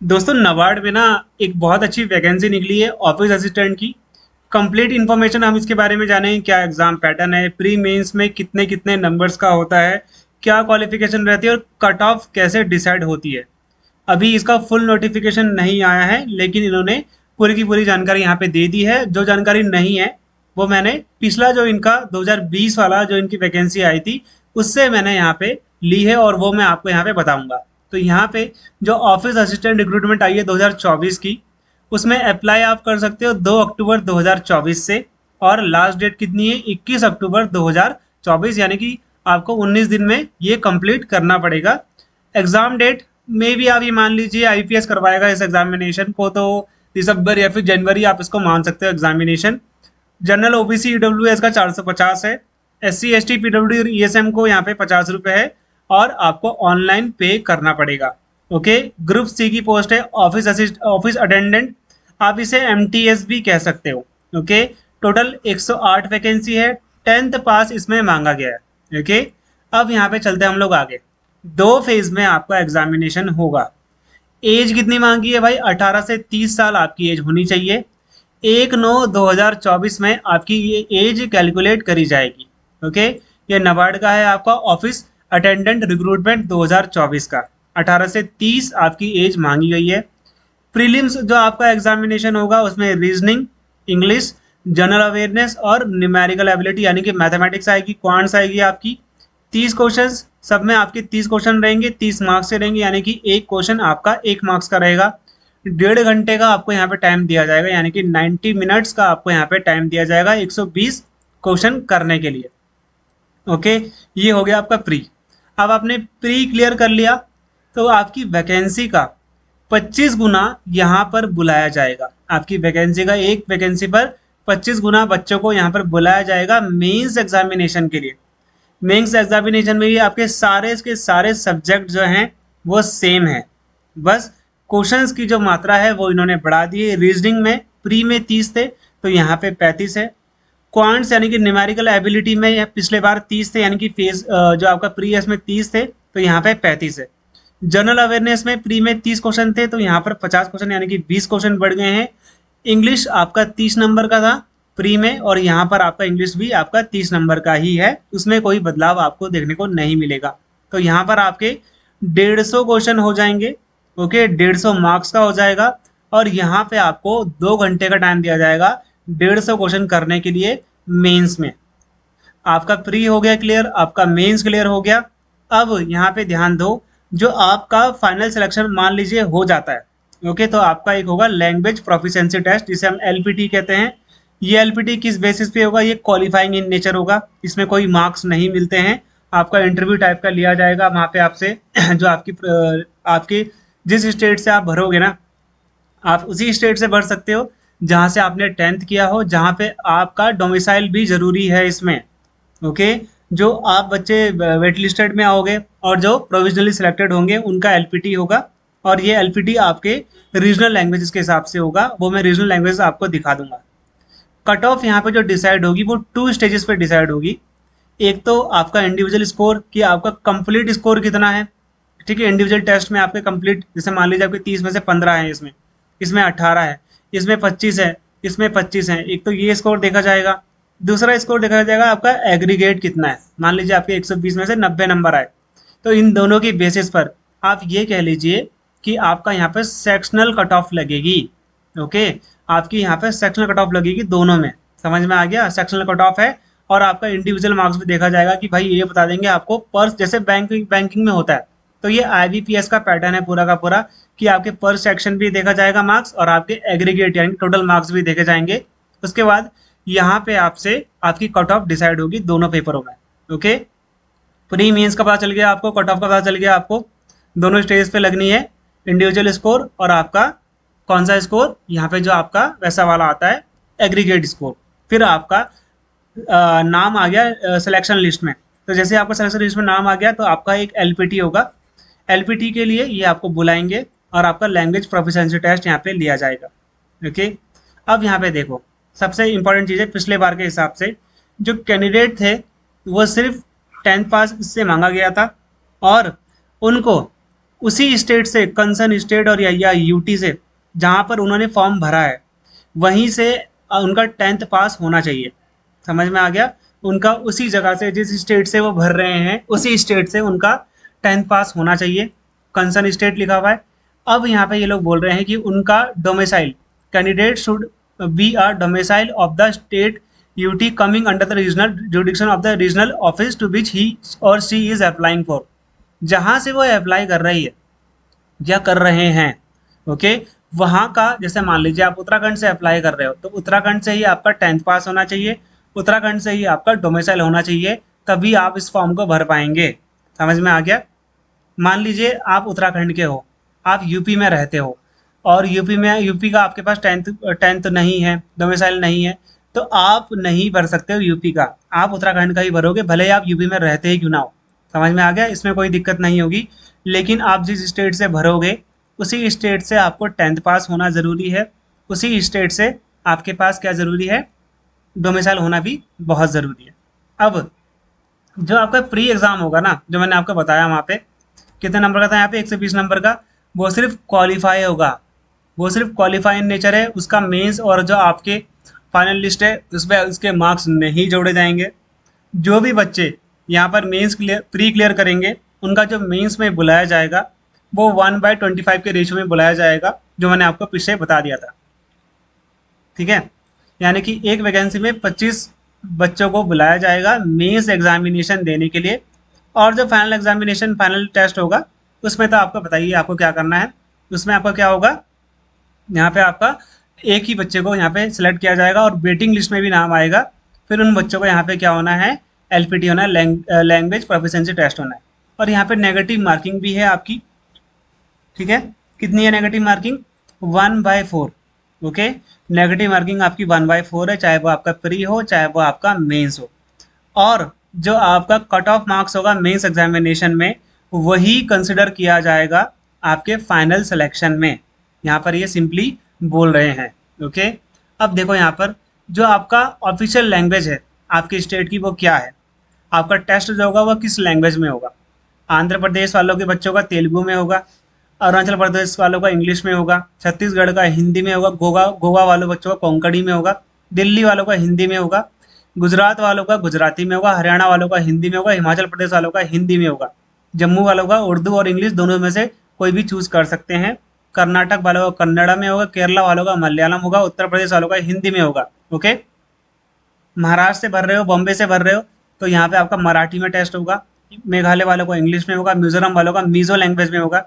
दोस्तों नबार्ड में ना एक बहुत अच्छी वैकेंसी निकली है ऑफिस असिस्टेंट की। कंप्लीट इन्फॉर्मेशन हम इसके बारे में जानेंगे। क्या एग्जाम पैटर्न है, प्री मेंस में कितने कितने नंबर्स का होता है, क्या क्वालिफिकेशन रहती है और कट ऑफ कैसे डिसाइड होती है। अभी इसका फुल नोटिफिकेशन नहीं आया है, लेकिन इन्होंने पूरी की पूरी जानकारी यहाँ पे दे दी है। जो जानकारी नहीं है वो मैंने पिछला जो इनका 2020 वाला जो इनकी वैकेंसी आई थी उससे मैंने यहाँ पे ली है, और वो मैं आपको यहाँ पे बताऊंगा। तो यहाँ पे जो ऑफिस असिस्टेंट रिक्रूटमेंट आई है 2024 की, उसमें अप्लाई आप कर सकते हो 2 अक्टूबर 2024 से। और लास्ट डेट कितनी है, 21 अक्टूबर 2024, यानी कि आपको 19 दिन में ये कंप्लीट करना पड़ेगा। एग्जाम डेट में भी आप ये मान लीजिए आईपीएस करवाएगा इस एग्जामिनेशन को, तो दिसंबर या फिर जनवरी आप इसको मान सकते हो एग्जामिनेशन। जनरल ओबीसी ईडब्ल्यूएस का 450 है। एससी एसटी पीडब्ल्यू ईएसएम को यहाँ पे 50 रुपये है, और आपको ऑनलाइन पे करना पड़ेगा। ओके। ग्रुप सी की पोस्ट है ऑफिस अटेंडेंट, आप इसे एमटीएस भी कह सकते हो। ओके। टोटल 108 वैकेंसी है, 10th पास इसमें मांगा गया है। ओके। अब यहाँ पे चलते हैं हम लोग आगे। 2 फेज में आपका एग्जामिनेशन होगा। एज कितनी मांगी है भाई, 18 से 30 साल आपकी एज होनी चाहिए। 1/9/2024 में आपकी ये एज कैलकुलेट करी जाएगी। ओके। ये नबार्ड का है आपका ऑफिस अटेंडेंट रिक्रूटमेंट 2024 का। 18 से 30 आपकी एज मांगी गई है। प्रीलिम्स जो आपका एग्जामिनेशन होगा उसमें रीजनिंग, इंग्लिश, जनरल अवेयरनेस और न्यूमेरिकल एबिलिटी यानी कि मैथमेटिक्स आएगी, क्वांट्स आएगी आपकी। 30 क्वेश्चंस, सब में आपके 30 क्वेश्चन रहेंगे, 30 मार्क्स से रहेंगे, यानी कि एक क्वेश्चन आपका 1 मार्क्स का रहेगा। 1.5 घंटे का आपको यहाँ पे टाइम दिया जाएगा, यानी कि 90 मिनट्स का आपको यहाँ पे टाइम दिया जाएगा 120 क्वेश्चन करने के लिए। ओके। ये हो गया आपका प्री। अब आपने प्री क्लियर कर लिया तो आपकी वैकेंसी का 25 गुना यहाँ पर बुलाया जाएगा। आपकी वैकेंसी का एक वैकेंसी पर 25 गुना बच्चों को यहाँ पर बुलाया जाएगा मेंस एग्जामिनेशन के लिए। मेंस एग्जामिनेशन में भी आपके सारे के सारे सब्जेक्ट जो हैं वो सेम है, बस क्वेश्चंस की जो मात्रा है वो इन्होंने बढ़ा दी है। रीजनिंग में प्री में 30 थे तो यहाँ पे 35 है। क्वांट्स यानी कि न्यूमेरिकल एबिलिटी में यह पिछले बार 30 थे, यानी कि फेज जो आपका प्री एस में 30 थे तो यहाँ पे 35 है। जनरल अवेयरनेस में प्री में 30 क्वेश्चन थे तो यहाँ पर 50 क्वेश्चन यानी कि 20 क्वेश्चन बढ़ गए हैं। इंग्लिश आपका 30 नंबर का था प्री में, और यहाँ पर आपका इंग्लिश भी आपका 30 नंबर का ही है, उसमें कोई बदलाव आपको देखने को नहीं मिलेगा। तो यहाँ पर आपके 150 क्वेश्चन हो जाएंगे। ओके। 150 मार्क्स का हो जाएगा, और यहाँ पे आपको 2 घंटे का टाइम दिया जाएगा 150 क्वेश्चन करने के लिए मेंस में। आपका प्री हो गया क्लियर, आपका मेंस क्लियर हो गया। अब यहाँ पे ध्यान दो, जो आपका फाइनल सिलेक्शन मान लीजिए हो जाता है, ओके, तो आपका एक होगा लैंग्वेज प्रोफिशिएंसी टेस्ट जिसे हम एलपीटी कहते हैं। ये एलपीटी किस बेसिस पे होगा, ये क्वालिफाइंग इन नेचर होगा, इसमें कोई मार्क्स नहीं मिलते हैं। आपका इंटरव्यू टाइप का लिया जाएगा वहाँ पे आपसे जो आपकी जिस स्टेट से आप भरोगे ना, आप उसी स्टेट से भर सकते हो जहाँ से आपने 10th किया हो, जहाँ पे आपका डोमिसाइल भी जरूरी है इसमें। ओके। जो आप बच्चे वेट लिस्टेड में आओगे और जो प्रोविजनली सिलेक्टेड होंगे उनका एलपीटी होगा, और ये एलपीटी आपके रीजनल लैंग्वेजेस के हिसाब से होगा, वो मैं रीजनल लैंग्वेज आपको दिखा दूंगा। कट ऑफ यहाँ पे जो डिसाइड होगी वो 2 स्टेजेस पे डिसाइड होगी। एक तो आपका इंडिविजुअल स्कोर कि आपका कंप्लीट स्कोर कितना है। ठीक है। इंडिविजुअल टेस्ट में आपके कंप्लीट, जैसे मान लीजिए आपके 30 में से 15 है, इसमें इसमें 18 है, इसमें 25 है, इसमें 25 है, एक तो ये स्कोर देखा जाएगा। दूसरा स्कोर देखा जाएगा आपका एग्रीगेट कितना है। मान लीजिए आपके 120 में से 90 नंबर आए, तो इन दोनों की बेसिस पर आप ये कह लीजिए कि आपका यहाँ पे सेक्शनल कट ऑफ लगेगी। ओके। आपकी यहाँ पे सेक्शनल कट ऑफ लगेगी दोनों में। समझ में आ गया, सेक्शनल कट ऑफ है। और आपका इंडिविजुअल मार्क्स भी देखा जाएगा कि भाई ये बता देंगे आपको पर, जैसे बैंकिंग में होता है, तो ये आईबीपीएस का पैटर्न है पूरा का पूरा, कि आपके पर सेक्शन भी देखा जाएगा मार्क्स, और आपके एग्रीगेट यानी टोटल मार्क्स भी देखे जाएंगे। उसके बाद यहाँ पे आपसे आपकी कट ऑफ डिसाइड होगी दोनों पेपरों में। ओके। प्री मेंस का पता चल गया आपको, कट ऑफ का पता चल गया आपको, दोनों स्टेज पे लगनी है इंडिविजुअल स्कोर और आपका कौन सा स्कोर, यहाँ पे जो आपका वैसा वाला आता है एग्रीगेट स्कोर। फिर आपका नाम आ गया सिलेक्शन लिस्ट में, तो जैसे आपका सिलेक्शन लिस्ट में नाम आ गया तो आपका एक एलपीटी होगा। एलपीटी के लिए ये आपको बुलाएंगे और आपका लैंग्वेज प्रोफिशिएंसी टेस्ट यहाँ पे लिया जाएगा। ओके। अब यहाँ पे देखो, सबसे इंपॉर्टेंट चीज़ है, पिछले बार के हिसाब से जो कैंडिडेट थे वो सिर्फ 10th पास से मांगा गया था, और उनको उसी स्टेट से, कंसर्न स्टेट और या यूटी से जहाँ पर उन्होंने फॉर्म भरा है वहीं से उनका 10th पास होना चाहिए। समझ में आ गया? उनका उसी जगह से, जिस स्टेट से वो भर रहे हैं उसी स्टेट से उनका 10th पास होना चाहिए। कंसर्न स्टेट लिखा हुआ है। अब यहाँ पे ये लोग बोल रहे हैं कि उनका domicile, candidate should be a domicile of the state UT coming under the regional jurisdiction of the regional office to which he और शी इज अप्लाइंग फॉर। जहाँ से वो अप्लाई कर रही है या कर रहे हैं, ओके, वहाँ का, जैसे मान लीजिए आप उत्तराखंड से अप्लाई कर रहे हो तो उत्तराखंड से ही आपका 10th पास होना चाहिए, उत्तराखंड से ही आपका डोमिसाइल होना चाहिए, तभी आप इस फॉर्म को भर पाएंगे। समझ में आ गया? मान लीजिए आप उत्तराखंड के हो, आप यूपी में रहते हो और यूपी का आपके पास टेंथ नहीं है, डोमिसाइल नहीं है, तो आप नहीं भर सकते हो यूपी का, आप उत्तराखंड का ही भरोगे, भले ही आप यूपी में रहते ही क्यों ना हो। समझ में आ गया? इसमें कोई दिक्कत नहीं होगी। लेकिन आप जिस स्टेट से भरोगे उसी स्टेट से आपको 10th पास होना ज़रूरी है, उसी स्टेट से आपके पास क्या ज़रूरी है, डोमिसाइल होना भी बहुत ज़रूरी है। अब जो आपका प्री एग्ज़ाम होगा ना, जो मैंने आपको बताया वहाँ पे कितने नंबर का था, यहाँ पे 120 नंबर का, वो सिर्फ क्वालिफाई होगा, वो सिर्फ क्वालिफाई इन नेचर है। उसका मेंस और जो आपके फाइनल लिस्ट है उसमें उसके मार्क्स नहीं जोड़े जाएंगे। जो भी बच्चे यहाँ पर मेंस प्री क्लियर करेंगे उनका जो मेंस में बुलाया जाएगा वो 1/25 के रेशियो में बुलाया जाएगा, जो मैंने आपको पीछे बता दिया था। ठीक है? यानी कि एक वैकेंसी में 25 बच्चों को बुलाया जाएगा मेंस एग्जामिनेशन देने के लिए। और जो फाइनल एग्जामिनेशन, फाइनल टेस्ट होगा, उसमें तो आपको बताइए आपको क्या करना है। उसमें आपका क्या होगा, यहाँ पे आपका एक ही बच्चे को यहाँ पे सिलेक्ट किया जाएगा और वेटिंग लिस्ट में भी नाम आएगा। फिर उन बच्चों को यहाँ पे क्या होना है, एलपीटी होना है, लैंग्वेज प्रोफिशिएंसी टेस्ट होना है। और यहाँ पे नेगेटिव मार्किंग भी है आपकी। ठीक है? कितनी है negative marking? 1/4। Okay, negative marking आपकी 1/4 है, चाहे वो आपका प्री हो चाहे वो आपका मेंस हो। और जो आपका कट ऑफ मार्क्स होगा मेंस एग्जामिनेशन में वही कंसिडर किया जाएगा आपके फाइनल सिलेक्शन में। यहाँ पर ये सिंपली बोल रहे हैं। ओके, अब देखो यहाँ पर जो आपका ऑफिशियल लैंग्वेज है आपके स्टेट की वो क्या है। आपका टेस्ट जो होगा वो किस लैंग्वेज में होगा। आंध्र प्रदेश वालों के बच्चों का तेलुगु में होगा, अरुणाचल प्रदेश वालों का इंग्लिश में होगा, छत्तीसगढ़ का हिंदी में होगा, गोवा वालों बच्चों का कोंकणी में होगा, दिल्ली वालों का हिंदी में होगा, गुजरात वालों का गुजराती में होगा, हरियाणा वालों का हिंदी में होगा, हिमाचल प्रदेश वालों का हिंदी में होगा, जम्मू वालों का उर्दू और इंग्लिश दोनों में से कोई भी चूज कर सकते हैं, कर्नाटक वालों का कन्नड़ा में होगा, केरला वालों का मलयालम होगा, उत्तर प्रदेश वालों का हिंदी में होगा। ओके, महाराष्ट्र से भर रहे हो, बॉम्बे से भर रहे हो तो यहाँ पे आपका मराठी में टेस्ट होगा, मेघालय वालों का इंग्लिश में होगा, मिजोरम वालों का मिजो लैंग्वेज में होगा,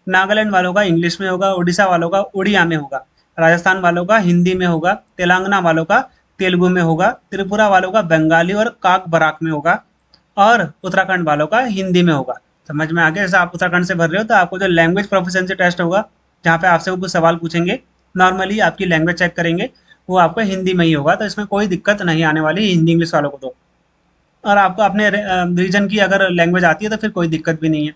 नागालैंड वालों का इंग्लिश में होगा, उड़ीसा वालों का उड़िया में होगा, राजस्थान वालों का हिंदी में होगा, तेलंगाना वालों का तेलुगु में होगा, त्रिपुरा वालों का बंगाली और काक बराक में होगा, और उत्तराखंड वालों का हिंदी में होगा। समझ में आ गया? जैसे आप उत्तराखंड से भर रहे हो तो आपको जो लैंग्वेज प्रोफिशिएंसी टेस्ट होगा जहाँ पे आपसे वो कुछ सवाल पूछेंगे, नॉर्मली आपकी लैंग्वेज चेक करेंगे, वो आपको हिंदी में ही होगा, तो इसमें कोई दिक्कत नहीं आने वाली हिंदी इंग्लिश वालों को तो। और आपको अपने रीजन की अगर लैंग्वेज आती है तो फिर कोई दिक्कत भी नहीं है।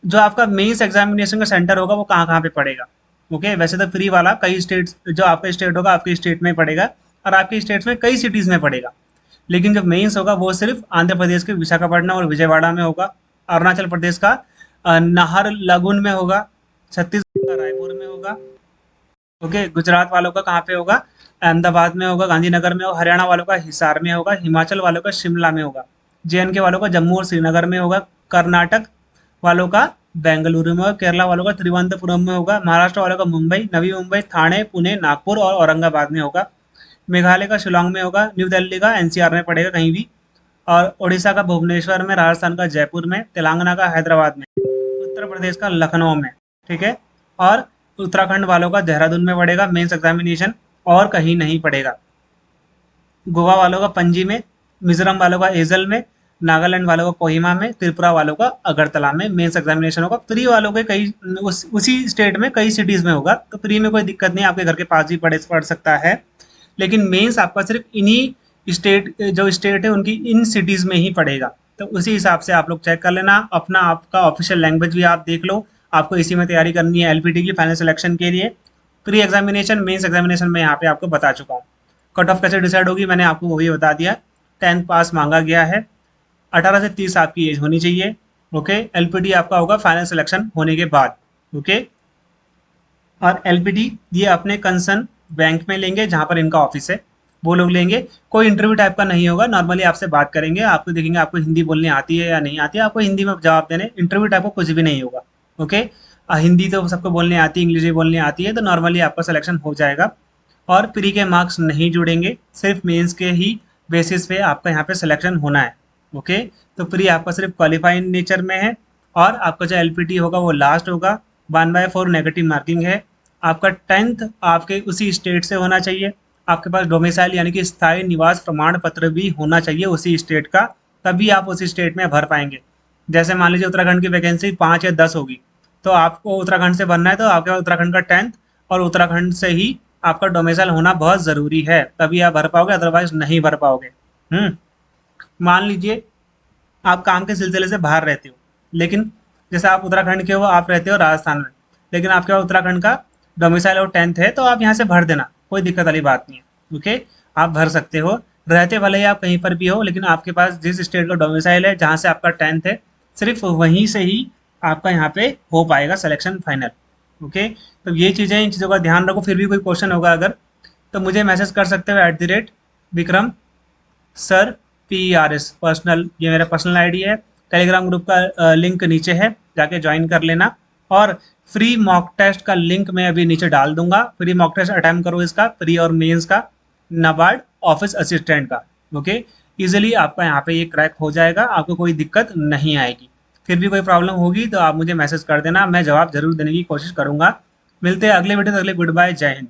जो आपका मेंस एग्जामिनेशन का सेंटर होगा वो कहाँ कहाँ पे पड़ेगा। ओके, वैसे तो फ्री वाला कई स्टेट, जो आपका स्टेट होगा आपके स्टेट में पड़ेगा और आपके स्टेट में कई सिटीज़ में पड़ेगा। लेकिन जो मेंस होगा वो सिर्फ आंध्र प्रदेश के विशाखापट्टनम और विजयवाड़ा में होगा, अरुणाचल प्रदेश का नाहरलगुन में होगा, छत्तीसगढ़ का रायपुर में होगा। ओके, गुजरात वालों का कहाँ पे होगा, अहमदाबाद में होगा, गांधीनगर में होगा, हरियाणा वालों का हिसार में होगा, हिमाचल वालों का शिमला में होगा, जेएनके वालों का जम्मू और श्रीनगर में होगा, कर्नाटक वालों का बेंगलुरु में होगा, केरला वालों का तिरुवनंतपुरम में होगा, महाराष्ट्र वालों का मुंबई, नवी मुंबई, थाने, पुणे, नागपुर और औरंगाबाद में होगा, मेघालय का शिलोंग में होगा, न्यू दिल्ली का एनसीआर में पड़ेगा कहीं भी, और उड़ीसा का भुवनेश्वर में, राजस्थान का जयपुर में, तेलंगाना का हैदराबाद में, उत्तर प्रदेश का लखनऊ में। ठीक है, और उत्तराखंड वालों का देहरादून में पड़ेगा मेंस एग्जामिनेशन, और कहीं नहीं पड़ेगा। गोवा वालों का पणजी में, मिजोरम वालों का एजल में, नागालैंड वालों का कोहिमा में, त्रिपुरा वालों का अगरतला में मेंस एग्जामिनेशन होगा। प्री वालों के कई उसी स्टेट में कई सिटीज़ में होगा, तो प्री में कोई दिक्कत नहीं, आपके घर के पास भी पढ़ सकता है। लेकिन मेंस आपका सिर्फ इन्हीं स्टेट, जो स्टेट है उनकी इन सिटीज़ में ही पड़ेगा। तो उसी हिसाब से आप लोग चेक कर लेना, अपना आपका ऑफिशियल लैंग्वेज भी आप देख लो, आपको इसी में तैयारी करनी है एलपीटी की फाइनल सिलेक्शन के लिए। प्री एग्जामिनेशन, मेंस एग्जामिनेशन में यहाँ पे आपको बता चुका हूँ। कट ऑफ कैसे डिसाइड होगी मैंने आपको वही बता दिया। 10th पास मांगा गया है, 18 से 30 आपकी एज होनी चाहिए, ओके, एलपीटी आपका होगा फाइनल सिलेक्शन होने के बाद। ओके, और एलपीटी ये अपने कंसर्न बैंक में लेंगे जहाँ पर इनका ऑफिस है, वो लोग लेंगे। कोई इंटरव्यू टाइप का नहीं होगा, नॉर्मली आपसे बात करेंगे, आपको देखेंगे आपको हिंदी बोलने आती है या नहीं आती है, आपको हिंदी में जवाब देने, इंटरव्यू टाइप का कुछ भी नहीं होगा। ओके, हिंदी तो सबको बोलने आती है, इंग्लिश भी बोलने आती है, तो नॉर्मली आपका सिलेक्शन हो जाएगा। और प्री के मार्क्स नहीं जुड़ेंगे, सिर्फ मेंस के ही बेसिस पे आपका यहाँ पे सिलेक्शन होना है। ओके, तो प्री आपका सिर्फ क्वालिफाइंग नेचर में है, और आपका जो एलपीटी होगा वो लास्ट होगा। 1/4 नेगेटिव मार्किंग है। आपका 10th आपके उसी स्टेट से होना चाहिए, आपके पास डोमिसाइल यानी कि स्थायी निवास प्रमाण पत्र भी होना चाहिए उसी स्टेट का, तभी आप उसी स्टेट में भर पाएंगे। जैसे मान लीजिए उत्तराखंड की वैकेंसी 5 या 10 होगी, तो आपको उत्तराखंड से भरना है, तो आपके पास उत्तराखंड का 10th और उत्तराखंड से ही आपका डोमिसाइल होना बहुत ज़रूरी है, तभी आप भर पाओगे, अदरवाइज नहीं भर पाओगे। मान लीजिए आप काम के सिलसिले से बाहर रहते हो, लेकिन जैसे आप उत्तराखंड के हो, आप रहते हो राजस्थान में, लेकिन आपके पास उत्तराखंड का डोमिसाइल और 10th है, तो आप यहाँ से भर देना, कोई दिक्कत वाली बात नहीं है। ओके, आप भर सकते हो, रहते भले ही आप कहीं पर भी हो, लेकिन आपके पास जिस स्टेट का डोमिसाइल है, जहाँ से आपका 10th है, सिर्फ वहीं से ही आपका यहाँ पे हो पाएगा सिलेक्शन फाइनल। ओके, तो ये चीज़ें, इन चीज़ों का ध्यान रखो। फिर भी कोई क्वेश्चन होगा अगर, तो मुझे मैसेज कर सकते हो @विक्रम सर PERS पर्सनल, ये मेरा पर्सनल आईडी है। टेलीग्राम ग्रुप का लिंक नीचे है, जाके ज्वाइन कर लेना। और फ्री मॉक टेस्ट का लिंक मैं अभी नीचे डाल दूंगा, फ्री मॉक टेस्ट अटेम्प्ट करो इसका, प्री और मेंस का, नाबार्ड ऑफिस असिस्टेंट का। ओके, इजीली आपका यहाँ पे ये क्रैक हो जाएगा, आपको कोई दिक्कत नहीं आएगी। फिर भी कोई प्रॉब्लम होगी तो आप मुझे मैसेज कर देना, मैं जवाब जरूर देने की कोशिश करूंगा। मिलते हैं अगले वीडियो, अगले गुड बाय, जय हिंद।